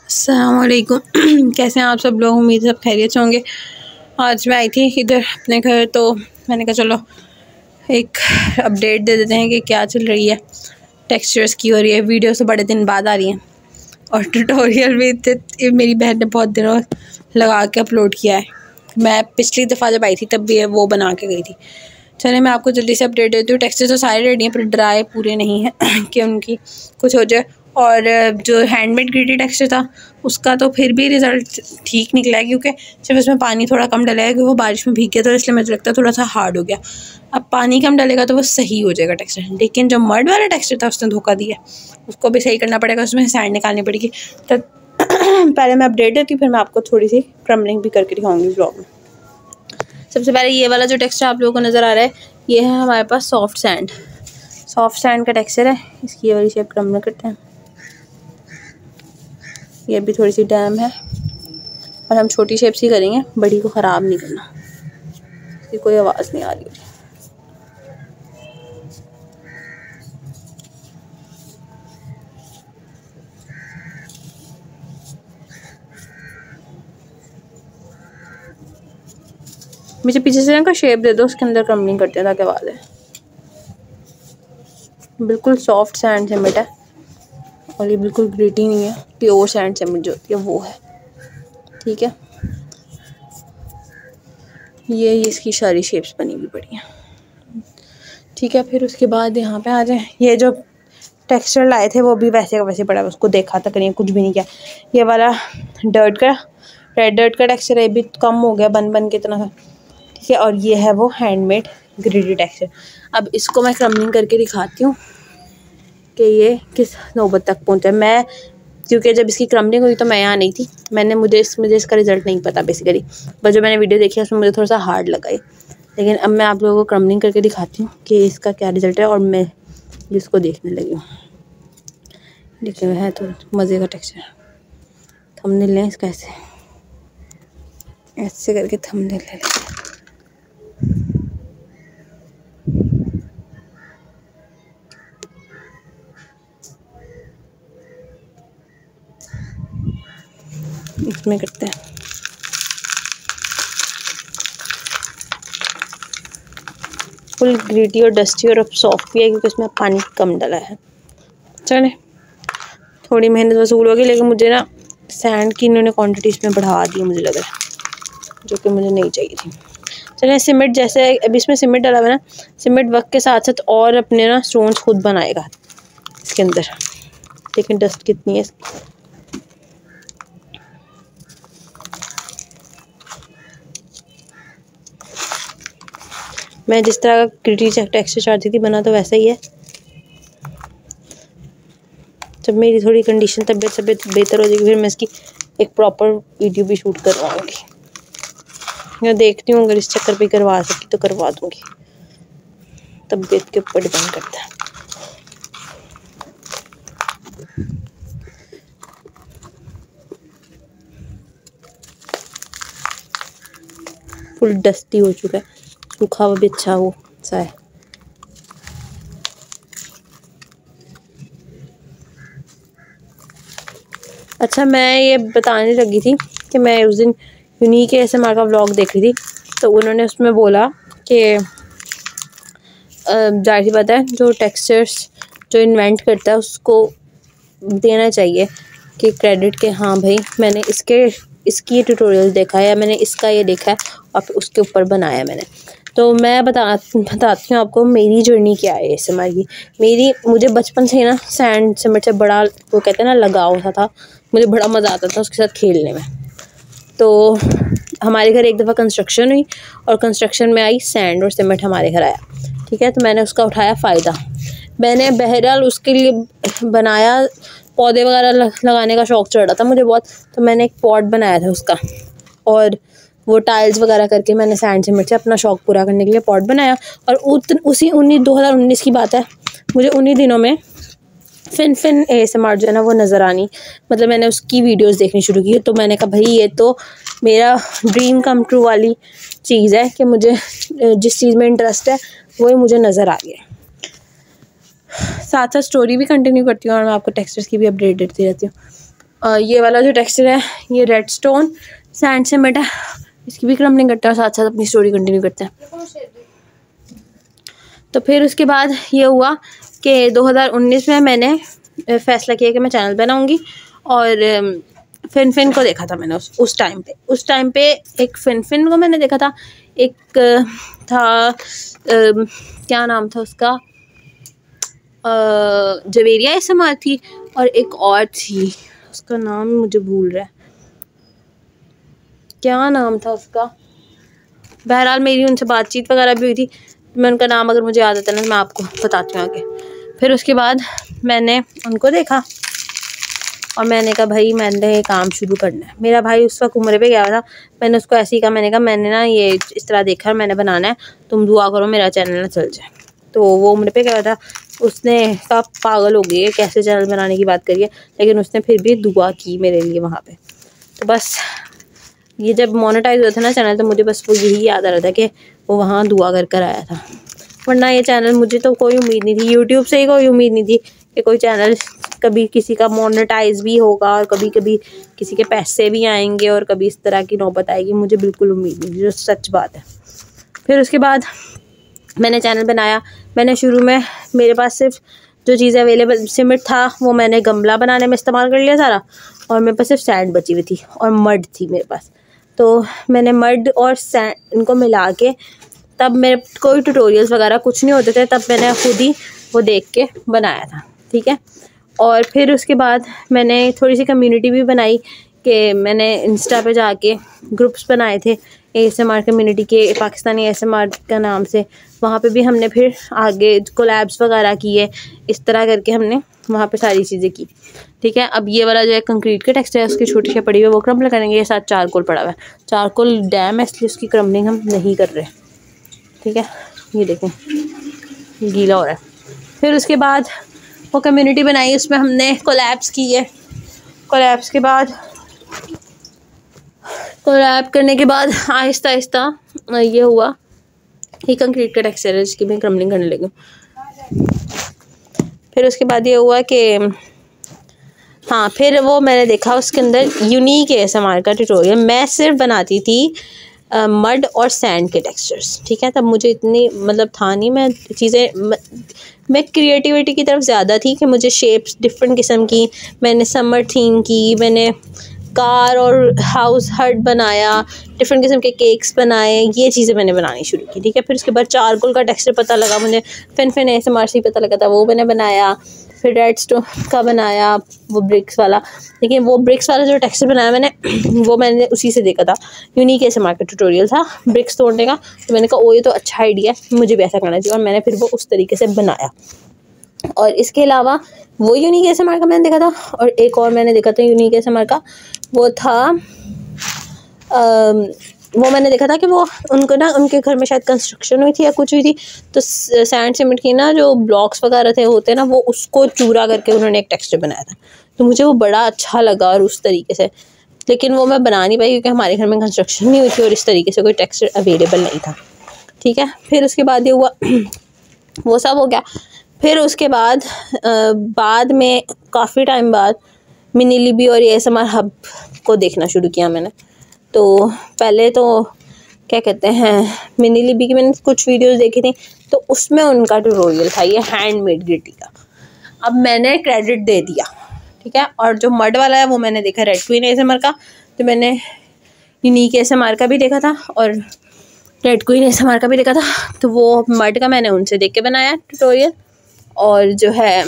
अस्सलाम वालेकुम। कैसे हैं आप सब लोग? उम्मीद सब खैरियत से होंगे। आज मैं आई थी इधर अपने घर, तो मैंने कहा चलो एक अपडेट दे देते हैं कि क्या चल रही है टेक्सचर्स की। और ये वीडियो से बड़े दिन बाद आ रही हैं और ट्यूटोरियल भी मेरी बहन ने बहुत दिनों लगा के अपलोड किया है। मैं पिछली दफ़ा जब आई थी तब भी वो बना के गई थी। चलिए मैं आपको जल्दी से अपडेट देती हूँ। टेक्सचर तो सारे रेडी हैं पर ड्राई पूरे नहीं हैं कि उनकी कुछ हो जाए। और जो हैंडमेड ग्लिटी टेक्सचर था उसका तो फिर भी रिज़ल्ट ठीक निकला है, क्योंकि सिर्फ उसमें पानी थोड़ा कम डला है कि वो बारिश में भीग गया, तो इसलिए मुझे लगता है थोड़ा सा हार्ड हो गया। अब पानी कम डलेगा तो वो सही हो जाएगा टेक्सचर। लेकिन जो मड वाला टेक्सचर था उसने धोखा दिया, उसको भी सही करना पड़ेगा, उसमें सैंड निकालनी पड़ेगी। तो पहले मैं अपडेट देती हूँ, फिर मैं आपको थोड़ी सी क्रम्बलिंग भी करके दिखाऊँगी ब्लॉग में। सबसे पहले ये वाला जो टेक्सचर आप लोगों को नज़र आ रहा है, ये है हमारे पास सॉफ्ट सैंड का टेक्सचर है। इसकी ये वाली शेप क्रम्बल करते हैं। ये भी थोड़ी सी डैम है और हम छोटी शेप्स ही करेंगे, बड़ी को ख़राब नहीं करना। इसकी कोई आवाज़ नहीं आ रही होगी। मुझे पीछे से इनका शेप दे दो, उसके अंदर क्रम्बलिंग करते हैं ताकि आवाज़ है। बिल्कुल सॉफ्ट सैंड सीमेंट है और ये बिल्कुल ग्लिटी नहीं है, प्योर सैंड सीमेंट जो होती है वो है। ठीक है, ये इसकी सारी शेप्स बनी हुई पड़ी हैं। ठीक है, फिर उसके बाद यहाँ पे आ जाए। ये जो टेक्सचर लाए थे वो भी वैसे का वैसे पड़ा है, उसको देखा तक नहीं, कुछ भी नहीं किया। ये वाला रेड डर्ट का टेक्सचर है, भी कम हो गया बन के इतना था। ठीक है, और ये है वो हैंडमेड ग्लिटी टेक्सचर। अब इसको मैं क्रम्बलिंग करके दिखाती हूँ कि ये किस नौबत तक पहुँचा। मैं क्योंकि जब इसकी क्रम्बलिंग हुई तो मैं यहाँ नहीं थी, मुझे इसका रिज़ल्ट नहीं पता बेसिकली, बस जो मैंने वीडियो देखी उसमें मुझे थोड़ा सा हार्ड लगा है। लेकिन अब मैं आप लोगों को क्रम्बलिंग करके दिखाती हूँ कि इसका क्या रिज़ल्ट है, और मैं इसको देखने लगी हूँ। देखिए है तो मज़े का टेक्सचर। थंबनेल लें इसका, ऐसे करके थंबनेल ले लें। इसमें करते हैं। फुल ग्लिटी और डस्टी और अब सॉफ्ट भी है, क्योंकि उसमें पानी कम डाला है। चले, थोड़ी मेहनत वसूल होगी, लेकिन मुझे ना सैंड की इन्होंने क्वांटिटी इसमें बढ़ा दी है, मुझे लग रहा है, जो कि मुझे नहीं चाहिए थी। चलें, सीमेंट जैसे अभी इसमें सीमेंट डाला हुआ है ना, सीमेंट वक्त के साथ साथ और अपने ना स्टोन्स खुद बनाएगा इसके अंदर। लेकिन डस्ट कितनी है इसकी। मैं जिस तरह का ग्लिटी टेक्सचर चाहती थी बना तो वैसा ही है। जब मेरी थोड़ी कंडीशन तबीयत बेहतर हो जाएगी फिर मैं इसकी एक प्रॉपर वीडियो भी शूट करवाऊँगी। मैं देखती हूँ, अगर इस चक्कर पे करवा सकी तो करवा दूँगी, तबीयत के ऊपर डिपेंड करता है। फुल डस्टी हो चुका है, सूखा हुआ भी अच्छा वो सा है। अच्छा, मैं ये बताने लगी थी कि मैं उस दिन यूनिक ASMR का व्लॉग देख रही थी, तो उन्होंने उसमें बोला कि जाहिर सी बात है जो टेक्सचर्स जो इन्वेंट करता है उसको देना चाहिए कि क्रेडिट के, हाँ भाई मैंने इसकी ट्यूटोरियल देखा है या मैंने इसका ये देखा है और फिर उसके ऊपर बनाया मैंने। तो मैं बताती हूँ आपको मेरी जर्नी क्या है ASMR की। मुझे बचपन से ही ना सैंड सीमेंट से बड़ा वो कहते हैं ना लगाव था। मुझे बड़ा मज़ा आता था उसके साथ खेलने में। तो हमारे घर एक दफ़ा कंस्ट्रक्शन हुई और कंस्ट्रक्शन में आई सैंड और सीमेंट हमारे घर आया। ठीक है, तो मैंने उसका उठाया फ़ायदा। मैंने बहरहाल उसके लिए बनाया, पौधे वगैरह लगाने का शौक़ चढ़ रहा था मुझे बहुत, तो मैंने एक पॉट बनाया था उसका, और वो टाइल्स वगैरह करके मैंने सैंड सीमेंट से अपना शौक़ पूरा करने के लिए पॉट बनाया। और उसी 2019 की बात है, मुझे उन्हीं दिनों में फिन ASMR जो है ना वो नज़र आनी, मतलब मैंने उसकी वीडियोस देखनी शुरू की। तो मैंने कहा भाई ये तो मेरा ड्रीम कम ट्रू वाली चीज़ है कि मुझे जिस चीज़ में इंटरेस्ट है वही मुझे नज़र आ गया। साथ साथ स्टोरी भी कंटिन्यू करती हूँ और मैं आपको टेक्सचर्स की भी अपडेट देती रहती हूँ। ये वाला जो टेक्सचर है ये रेड स्टोन सैंड से मिटा, इसकी भी क्रम्बलिंग करते हैं और साथ साथ अपनी स्टोरी कंटिन्यू करते हैं। तो फिर उसके बाद ये हुआ कि 2019 में मैंने फ़ैसला किया कि मैं चैनल बनाऊंगी और फिन को देखा था मैंने उस टाइम पे एक फिन को मैंने देखा था। एक था क्या नाम था उसका, जवेरिया एसएमआर थी और एक और थी, उसका नाम मुझे भूल रहा है, क्या नाम था उसका। बहरहाल मेरी उनसे बातचीत वगैरह भी हुई थी, मैं उनका नाम अगर मुझे याद आता है ना मैं आपको बताती हूँ आगे। फिर उसके बाद मैंने उनको देखा और मैंने कहा भाई मैंने काम शुरू करना है। मेरा भाई उस वक्त उम्र पे गया था, मैंने उसको ऐसे ही कहा, मैंने कहा मैंने ना ये इस तरह देखा और मैंने बनाना है, तुम दुआ करो मेरा चैनल ना चल जाए। तो वो उम्र पे गया था, उसने कहा पागल हो गई है कैसे चैनल बनाने की बात करिए, लेकिन उसने फिर भी दुआ की मेरे लिए वहाँ पे। तो बस ये जब मोनेटाइज हुआ था ना चैनल, तो मुझे बस वो यही याद आ रहा था कि वो वहाँ दुआ कर आया था, वरना ये चैनल मुझे तो कोई उम्मीद नहीं थी, यूट्यूब से ही कोई उम्मीद नहीं थी कि कोई चैनल कभी किसी का मोनेटाइज भी होगा और कभी कभी किसी के पैसे भी आएंगे और कभी इस तरह की नौबत आएगी, मुझे बिल्कुल उम्मीद नहीं थी, जो सच बात है। फिर उसके बाद मैंने चैनल बनाया। मैंने शुरू में मेरे पास सिर्फ जो चीज़ें अवेलेबल सीमेंट था वो मैंने गमला बनाने में इस्तेमाल कर लिया सारा, और मेरे पास सिर्फ सैंड बची हुई थी और मड थी मेरे पास। तो मैंने मड और सैंड इनको मिला के, तब मेरे कोई ट्यूटोरियल्स वगैरह कुछ नहीं होते थे, तब मैंने खुद ही वो देख के बनाया था, ठीक है। और फिर उसके बाद मैंने थोड़ी सी कम्युनिटी भी बनाई कि मैंने इंस्टा पे जाके ग्रुप्स बनाए थे ASMR कम्युनिटी के, पाकिस्तानी ASMR का नाम से। वहाँ पे भी हमने फिर आगे कोलैब्स वगैरह किए, इस तरह करके हमने वहाँ पे सारी चीज़ें की, ठीक है। अब ये वाला जो है कंक्रीट का टेक्सचर है, उसकी छोटी सी पड़ी हुई है, वो क्रम्बल करेंगे। ये साथ चारकोल पड़ा हुआ है, चारकोल डैम है इसलिए उसकी क्रम्बलिंग हम नहीं कर रहे, ठीक है। ये देखें गीला हो रहा है। फिर उसके बाद वो कम्युनिटी बनाई, उसमें हमने कोलैब्स किए। कोलैब्स के बाद कोलैब करने के बाद आहिस्ता आहिस्ता ये हुआ कि कंक्रीट का टेक्सचर है जिसकी मैं क्रम्बलिंग करने लगी। फिर उसके बाद ये हुआ कि हाँ, फिर वो मैंने देखा उसके अंदर यूनिक ASMR का ट्यूटोरियल। मैं सिर्फ बनाती थी मड और सैंड के टेक्सचर्स, ठीक है। तब मुझे इतनी मतलब था नहीं, मैं चीज़ें मैं क्रिएटिविटी की तरफ ज़्यादा थी कि मुझे शेप्स डिफरेंट किस्म की, मैंने समर थीम की, मैंने कार और हाउस हट बनाया, डिफरेंट किस्म के केक्स बनाए, ये चीज़ें मैंने बनानी शुरू की, ठीक है। फिर उसके बाद चारकोल का टेक्सचर पता लगा मुझे, फिन ASMR से पता लगा था, वो मैंने बनाया। फिर रेड स्टोन का बनाया, वो ब्रिक्स वाला, लेकिन वो ब्रिक्स वाला जो टेक्सचर बनाया मैंने वो मैंने उसी से देखा था, यूनिक ASMR का ट्यूटोरियल था ब्रिक्स तोड़ने का। तो मैंने कहा ओ ये तो अच्छा आइडिया है, मुझे भी ऐसा करना चाहिए, और मैंने फिर वो उस तरीके से बनाया। और इसके अलावा वो यूनिक ASMR का मैंने देखा था, और एक और मैंने देखा था यूनिक ASMR का, वो था वो मैंने देखा था कि वो उनको ना उनके घर में शायद कंस्ट्रक्शन हुई थी या कुछ हुई थी, तो सैंड सीमेंट की ना जो ब्लॉक्स वगैरह थे होते ना, वो उसको चूरा करके उन्होंने एक टेक्सचर बनाया था। तो मुझे वो बड़ा अच्छा लगा और उस तरीके से, लेकिन वो मैं बना नहीं पाई क्योंकि हमारे घर में कंस्ट्रक्शन नहीं हुई थी और इस तरीके से कोई टेक्सचर अवेलेबल नहीं था, ठीक है। फिर उसके बाद ये हुआ वो सब हो गया। फिर उसके बाद बाद में काफ़ी टाइम बाद मिनी लिबी और ASMR हब को देखना शुरू किया मैंने। तो पहले तो क्या कहते हैं, मिनी लिबी की मैंने कुछ वीडियोस देखी थी, तो उसमें उनका ट्यूटोरियल था ये हैंडमेड ग्लिटी का। अब मैंने क्रेडिट दे दिया, ठीक है। और जो मड वाला है वो मैंने देखा रेड क्वीन ASMR का, तो मैंने यूनिक ASMR का भी देखा था और रेड क्वीन ASMR का भी देखा था। तो वो मड का मैंने उनसे देख के बनाया ट्यूटोरियल, और जो है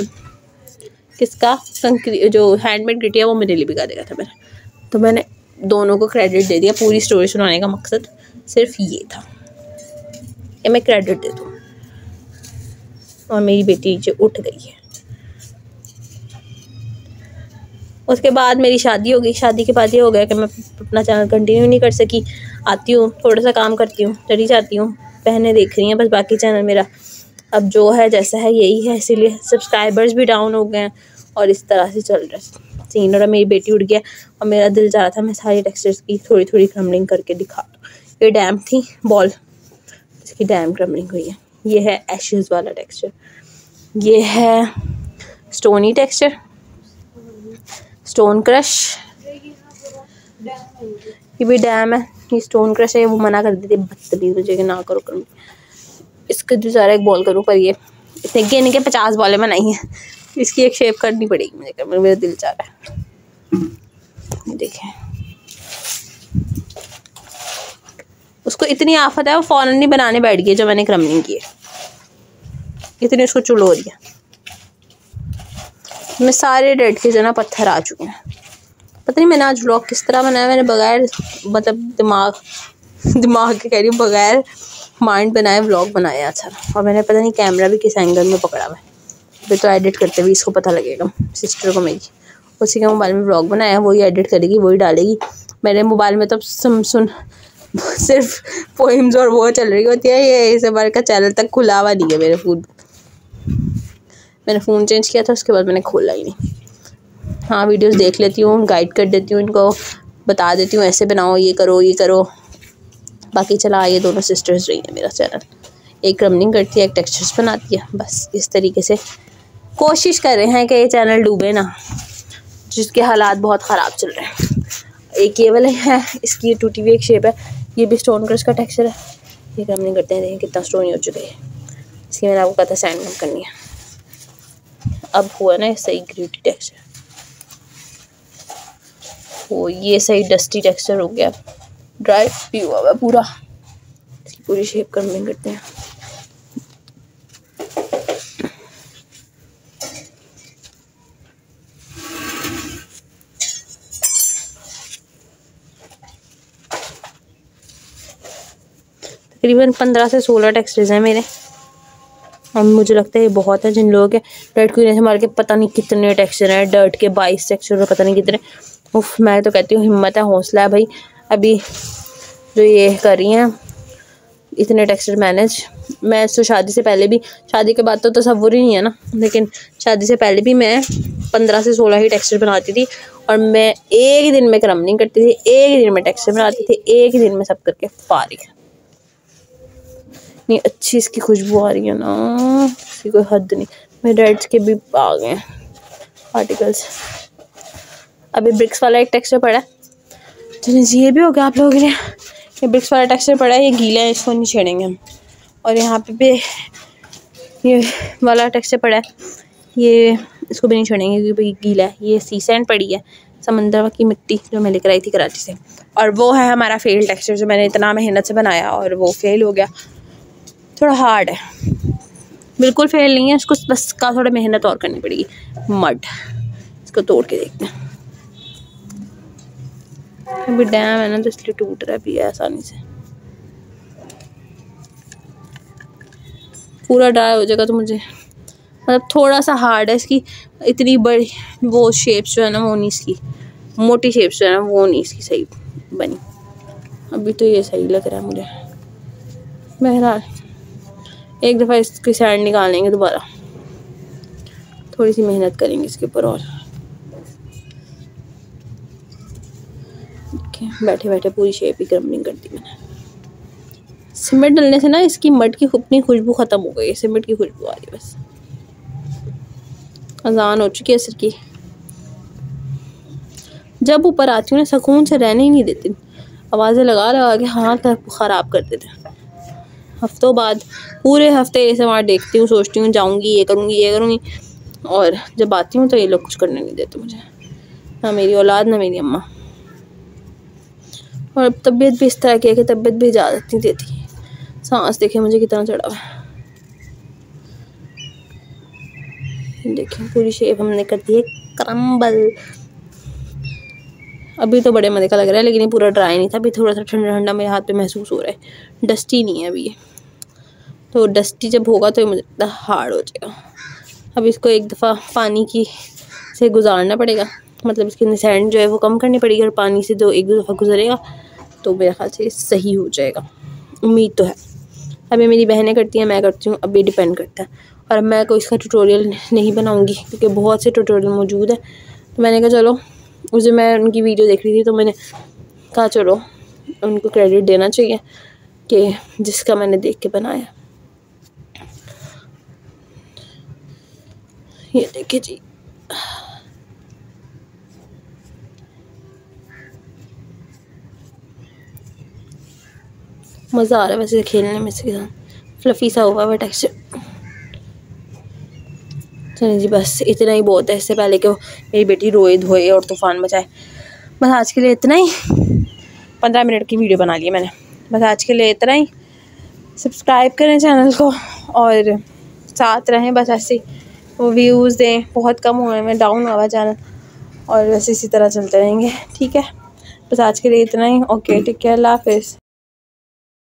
किसका जो हैंडमेड ग्लिटी है वो मिनी लिबी का देखा था मैंने। तो मैंने दोनों को क्रेडिट दे दिया, पूरी स्टोरी सुनाने का मकसद सिर्फ ये था कि मैं क्रेडिट दे दूँ। और मेरी बेटी नीचे उठ गई है। उसके बाद मेरी शादी हो गई। शादी के बाद ये हो गया कि मैं अपना चैनल कंटिन्यू नहीं कर सकी। आती हूँ, थोड़ा सा काम करती हूँ, चली जाती हूँ, बहनें देख रही हैं बस, बाकी चैनल मेरा अब जो है जैसा है यही है। इसीलिए सब्सक्राइबर्स भी डाउन हो गए हैं और इस तरह से चल रहा है सीन। और मेरी बेटी उठ गया और मेरा दिल जा रहा था मैं सारी टेक्सचर्स की थोड़ी थोड़ी क्रम्बलिंग करके दिखा दूँ। ये डैम थी बॉल, इसकी डैम क्रम्बलिंग हुई है। ये है एशेस वाला टेक्सचर, ये है स्टोनी टेक्सचर। स्टोन क्रश, ये भी डैम है। ये स्टोन क्रश है, वो मना कर देती है बदतमीज मुझे कि ना करो करो। इसका जो सारा एक बॉल करूँ, पर ये इतने गिन के 50 बॉलें बनाई हैं। इसकी एक शेप करनी पड़ेगी मुझे, मेरा दिल चाह रहा है। ये देखें, उसको इतनी आफत है वो फ़ौरन नहीं बनाने बैठ गई जो मैंने क्रम्बलिंग की है। इतनी उसको चुल हो रही है। मैं सारे डेड के जो ना पत्थर आ चुके हैं। पता नहीं मैंने आज व्लॉग किस तरह बनाया। मैंने बगैर मतलब दिमाग के कह रही हूँ, बगैर माइंड बनाए व्लॉग बनाया अच्छा। और मैंने पता नहीं कैमरा भी किस एंगल में पकड़ा हुआ है। फिर तो एडिट करते हुए इसको पता लगेगा, सिस्टर को मेरी। उसी के मोबाइल में व्लॉग बनाया, वही एडिट करेगी, वही डालेगी। मेरे मोबाइल में तो सिर्फ पोइम्स और वो चल रही होती है। ये ASMR का चैनल तक खुला हुआ नहीं है मेरे फ़ोन। मैंने फ़ोन चेंज किया था, उसके बाद मैंने खोला ही नहीं। हाँ, वीडियोस देख लेती हूँ, गाइड कर देती हूँ इनको, बता देती हूँ ऐसे बनाओ, ये करो ये करो। बाकी चला, ये दोनों सिस्टर्स रही हैं मेरा चैनल। एक क्रम्बलिंग करती है, एक टेक्सचर्स बनाती है। बस इस तरीके से कोशिश कर रहे हैं कि ये चैनल डूबे ना, जिसके हालात बहुत ख़राब चल रहे हैं। एक ये वाले है, इसकी टूटी हुई एक शेप है। ये भी स्टोन क्रश का टेक्सचर है। ये क्रम्बलिंग करते हैं, देखें कितना स्टोनी हो चुका है। इसकी मैंने आपको कहा था सैंड कम करनी है। अब हुआ ना सही ग्रीटी टेक्सचर, वो ये सही डस्टी टेक्सचर हो गया, ड्राई भी हुआ हुआ पूरा। इसकी पूरी शेप क्रम्बलिंग करते हैं। तकरीबन 15 से 16 टेक्सचर्स हैं मेरे, और मुझे लगता है ये बहुत है। जिन लोगों के डर्ट क्वीन से मार के पता नहीं कितने टेक्सचर हैं, डर्ट के 22 टेक्सचर पता नहीं कितने। उफ, मैं तो कहती हूँ हिम्मत है, हौसला है भाई। अभी जो ये कर रही हैं इतने टेक्सचर मैनेज, मैं तो शादी से पहले भी, शादी के बाद तो तसव्वुर ही नहीं है ना, लेकिन शादी से पहले भी मैं 15 से 16 ही टेक्सचर बनाती थी। और मैं एक ही दिन में क्रम्बलिंग करती थी, एक ही दिन में टेक्सचर बनाती थी, एक ही दिन में सब करके फारिग। नहीं अच्छी इसकी खुशबू आ रही है ना, इसकी कोई हद नहीं। मेरे डैड्स के भी आ गए हैं आर्टिकल्स। अभी ब्रिक्स वाला एक टेक्सचर पड़ा है, चलिए जी ये भी हो गया आप लोगों के लिए। ये ब्रिक्स वाला टेक्सचर पड़ा है, ये गीला है, इसको नहीं छेड़ेंगे हम। और यहाँ पे भी ये वाला टेक्सचर पड़ा है, ये इसको भी नहीं छेड़ेंगे क्योंकि गीला है। ये सी सैंड पड़ी है, समंदर की मिट्टी जो मैं लेकर आई थी कराची से। और वो है हमारा फेल टेक्सचर जो मैंने इतना मेहनत से बनाया और वो फेल हो गया। थोड़ा हार्ड है, बिल्कुल फेल नहीं है, इसको बस का थोड़ा मेहनत और करनी पड़ेगी। मड, इसको तोड़ के देखते हैं। अभी डैम है ना तो इसलिए टूट रहा भी है आसानी से। पूरा ड्राई हो जाएगा तो मुझे मतलब थोड़ा सा हार्ड है इसकी, इतनी बड़ी वो शेप्स जो है ना वो नहीं, इसकी मोटी शेप्स जो है ना वो नहीं इसकी सही बनी। अभी तो ये सही लग रहा है मुझे। बहरहाल एक दफ़ा इसकी सैंड निकालेंगे, दोबारा थोड़ी सी मेहनत करेंगे इसके ऊपर। और बैठे बैठे पूरी शेप ही क्रम्बलिंग कर दी मैंने। सीमेंट डलने से ना इसकी मड की अपनी खुशबू ख़त्म हो गई है, सीमेंट की खुशबू आ रही है बस। अजान हो चुकी है असर की। जब ऊपर आती हूँ ना सुकून से रहने ही नहीं देती, आवाज़ें लगा लगा के हाथ ख़राब कर देते हैं। हफ्तों बाद पूरे हफ्ते ASMR देखती हूँ, सोचती हूँ जाऊँगी ये करूँगी, और जब आती हूँ तो ये लोग कुछ करने नहीं देते मुझे, ना मेरी औलाद ना मेरी अम्मा। और तबीयत भी इस तरह की है कि तबीयत भी इजाज़त नहीं देती। सांस देखे मुझे कितना चढ़ा हुआ है। देखिए पूरी शेप हमने कर दी है क्रम्बल। अभी तो बड़े मज़े का लग रहा है, लेकिन ये पूरा ड्राई नहीं था। अभी थोड़ा सा ठंडा ठंडा मेरे हाथ पे महसूस हो रहा है, डस्टी नहीं है अभी ये। तो डस्टी जब होगा तो ये मुझे लगता है हार्ड हो जाएगा। अब इसको एक दफ़ा पानी की से गुजारना पड़ेगा, मतलब इसके अंदर सैंड जो है वो कम करनी पड़ेगी, और पानी से जो एक दो दफ़ा गुजरेगा तो मेरे ख्याल से सही हो जाएगा, उम्मीद तो है। अभी मेरी बहनें करती हैं, मैं करती हूँ, अभी डिपेंड करता है। और मैं कोई इसका ट्यूटोरियल नहीं बनाऊँगी क्योंकि बहुत से ट्यूटोरियल मौजूद है। तो मैंने कहा चलो, उसे मैं उनकी वीडियो देख रही थी तो मैंने कहा चलो उनको क्रेडिट देना चाहिए कि जिसका मैंने देख के बनाया। ये देखिए जी, मज़ा आ रहा है वैसे खेलने में इसके साथ, फ्लफ़ी सा हुआ हुआ टेक्सचर। चलिए जी बस इतना ही बहुत है, इससे पहले कि मेरी बेटी रोए धोए और तूफ़ान मचाए। बस आज के लिए इतना ही, 15 मिनट की वीडियो बना ली है मैंने। बस आज के लिए इतना ही। सब्सक्राइब करें चैनल को और साथ रहें, बस ऐसे वो व्यूज़ दें। बहुत कम हुए हैं, डाउन हुआ चैनल, और वैसे इसी तरह चलते रहेंगे। ठीक है, बस आज के लिए इतना ही। ओके, टेक केयर, अल्लाह हाफ़िज़।